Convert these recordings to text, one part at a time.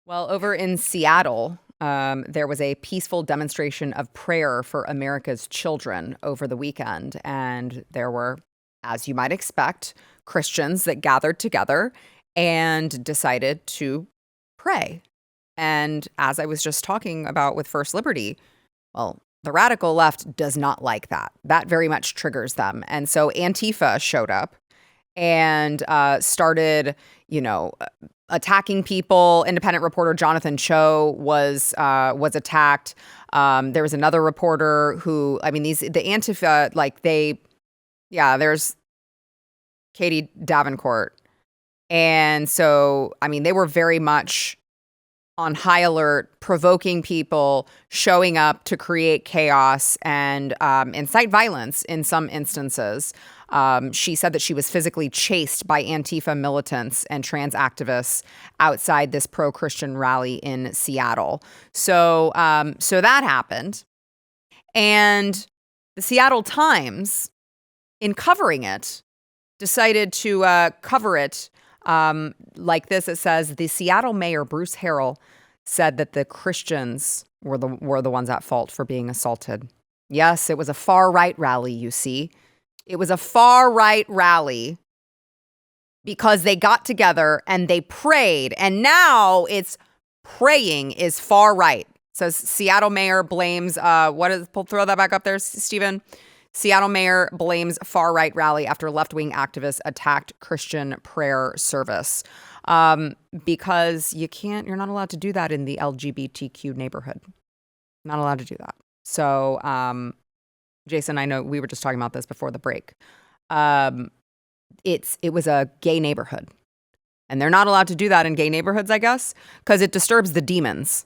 Well, over in Seattle, there was a peaceful demonstration of prayer for America's children over the weekend. And there were, as you might expect, Christians that gathered together and decided to pray. And as I was just talking about with First Liberty, well, the radical left does not like that. That very much triggers them. And so Antifa showed up and started, attacking people. Independent reporter Jonathan Cho was attacked. There was another reporter who, the Antifa, there's Katie Davenport. And so, they were very much on high alert, provoking people, showing up to create chaos and incite violence in some instances. She said that she was physically chased by Antifa militants and trans activists outside this pro-Christian rally in Seattle. So that happened. And the Seattle Times, in covering it, decided to cover it like this. It says, the Seattle mayor, Bruce Harrell, said that the Christians were the ones at fault for being assaulted. Yes, it was a far-right rally, you see. It was a far-right rally because they got together and they prayed. And now it's praying is far-right. Says Seattle mayor blames, throw that back up there, Stephen. Seattle mayor blames far-right rally after left-wing activists attacked Christian prayer service. Because you're not allowed to do that in the LGBTQ neighborhood. Not allowed to do that. So, Jason, I know we were just talking about this before the break. It was a gay neighborhood, and they're not allowed to do that in gay neighborhoods, I guess, because it disturbs the demons.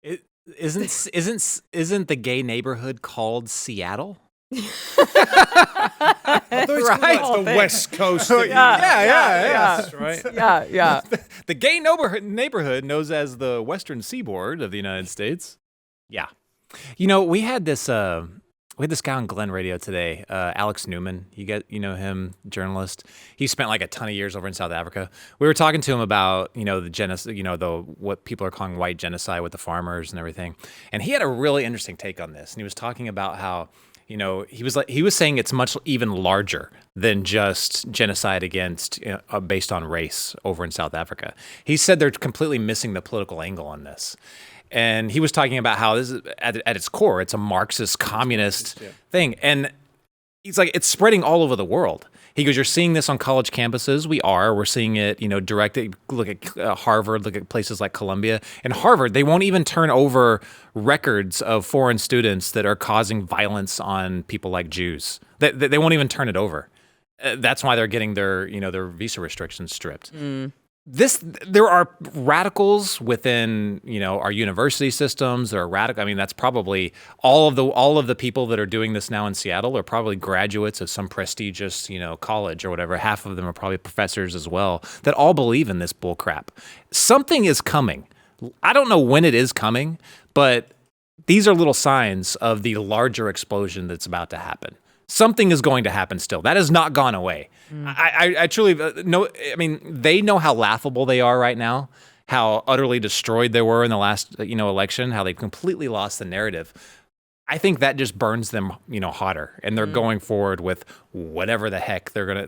It isn't the gay neighborhood called Seattle? I thought it's called the West Coast. Yeah. Right? Yeah. The gay neighborhood known as the Western Seaboard of the United States. Yeah. We had this guy on Glenn Radio today, Alex Newman. You know him, journalist. He spent like a ton of years over in South Africa. We were talking to him about, the genocide, what people are calling white genocide with the farmers and everything. And he had a really interesting take on this. And he was talking about how, he was saying it's much even larger than just genocide against based on race over in South Africa. He said they're completely missing the political angle on this. And he was talking about how this is at its core, it's a Marxist communist thing. And he's like, it's spreading all over the world. He goes, you're seeing this on college campuses. We're seeing it, directly. Look at Harvard, look at places like Columbia. And Harvard, they won't even turn over records of foreign students that are causing violence on people like Jews. They won't even turn it over. That's why they're getting their visa restrictions stripped. There are radicals within, our university systems. There are radical. That's probably all of the people that are doing this now in Seattle are probably graduates of some prestigious, college or whatever. Half of them are probably professors as well that all believe in this bull crap. Something is coming. I don't know when it is coming, but these are little signs of the larger explosion that's about to happen. Something is going to happen still. That has not gone away. I truly know. They know how laughable they are right now, how utterly destroyed they were in the last, election, how they completely lost the narrative. I think that just burns them, hotter, and they're going forward with whatever the heck they're gonna.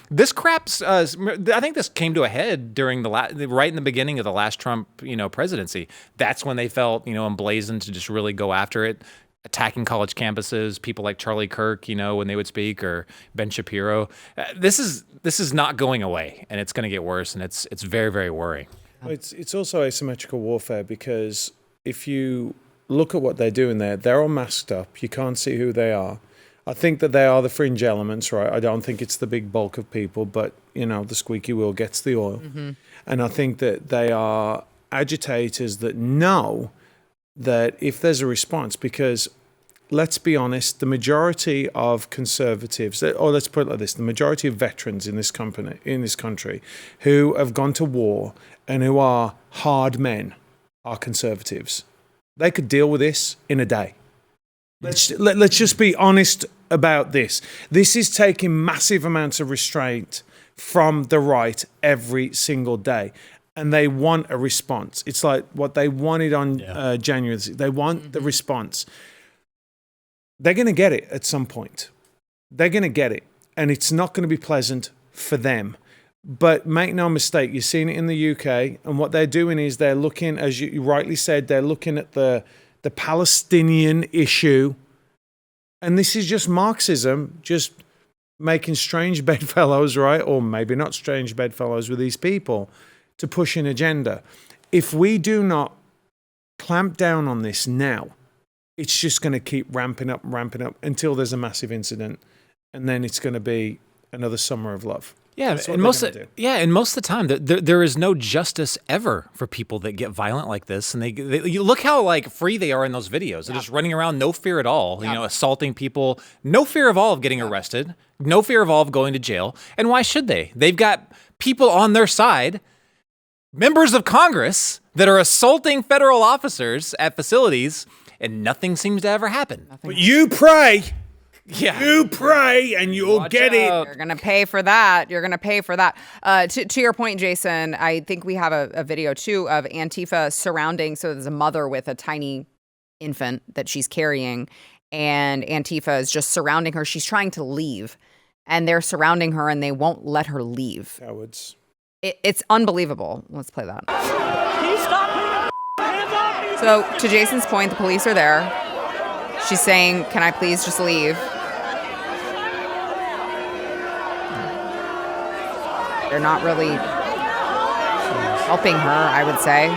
This crap's. I think this came to a head during right in the beginning of the last Trump, presidency. That's when they felt, emblazoned to just really go after it. Attacking college campuses, people like Charlie Kirk, when they would speak, or Ben Shapiro. This is not going away, and it's going to get worse, and it's very, very worrying. It's also asymmetrical warfare, because if you look at what they're doing there, they're all masked up. You can't see who they are. I think that they are the fringe elements, right? I don't think it's the big bulk of people, but, the squeaky wheel gets the oil. Mm-hmm. And I think that they are agitators that know that if there's a response, because let's be honest, the majority of conservatives, or let's put it like this, the majority of veterans in this country who have gone to war and who are hard men are conservatives. They could deal with this in a day. Let's just be honest about this. This is taking massive amounts of restraint from the right every single day. and they want a response. It's like what they wanted on January. They want the response. They're going to get it at some point. They're going to get it, and it's not going to be pleasant for them. But make no mistake, you've seen it in the UK, and what they're doing is they're looking, as you rightly said, they're looking at the Palestinian issue, and this is just Marxism, just making strange bedfellows, right? Or maybe not strange bedfellows with these people to push an agenda. If we do not clamp down on this now, it's just going to keep ramping up until there's a massive incident, and then it's going to be another summer of love. Yeah, and most of the time, there is no justice ever for people that get violent like this. And you look how like free they are in those videos. They're just running around, no fear at all. You know, assaulting people, no fear of all of getting arrested, no fear of all of going to jail. And why should they? They've got people on their side, members of Congress, that are assaulting federal officers at facilities, and nothing seems to ever happen. But you pray. Yeah. You pray and you'll get it. You're going to pay for that. You're going to pay for that. To your point, Jason, I think we have a video, too, of Antifa surrounding. So there's a mother with a tiny infant that she's carrying, and Antifa is just surrounding her. She's trying to leave, and they're surrounding her, and they won't let her leave. Cowards. It's unbelievable. Let's play that. So to Jason's point, the police are there. She's saying, can I please just leave? They're not really helping her, I would say.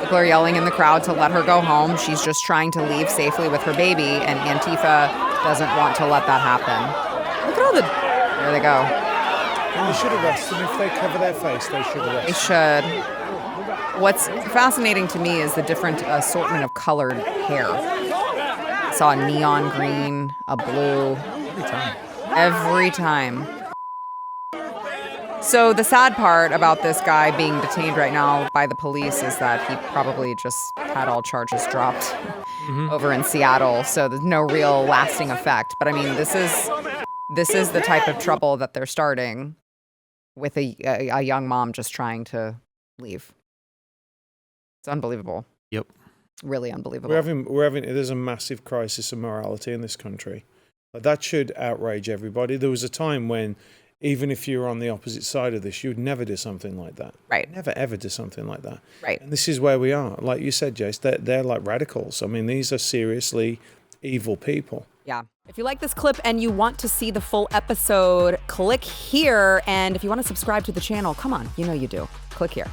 People are yelling in the crowd to let her go home. She's just trying to leave safely with her baby, and Antifa doesn't want to let that happen. Look at all the... There they go. And they should arrest them. If they cover their face, they should arrest them. They should. What's fascinating to me is the different assortment of colored hair. I saw a neon green, a blue. Every time. So the sad part about this guy being detained right now by the police is that he probably just had all charges dropped over in Seattle. So there's no real lasting effect. But I mean, this is the type of trouble that they're starting with a young mom just trying to leave. It's unbelievable. Yep. Really unbelievable. There's a massive crisis of morality in this country. That should outrage everybody. There was a time when, even if you were on the opposite side of this, you would never do something like that. Right. Never, ever do something like that. Right. And this is where we are. Like you said, Jace, they're like radicals. I mean, these are seriously evil people. Yeah. If you like this clip and you want to see the full episode, click here. And if you want to subscribe to the channel, come on, you know you do. Click here.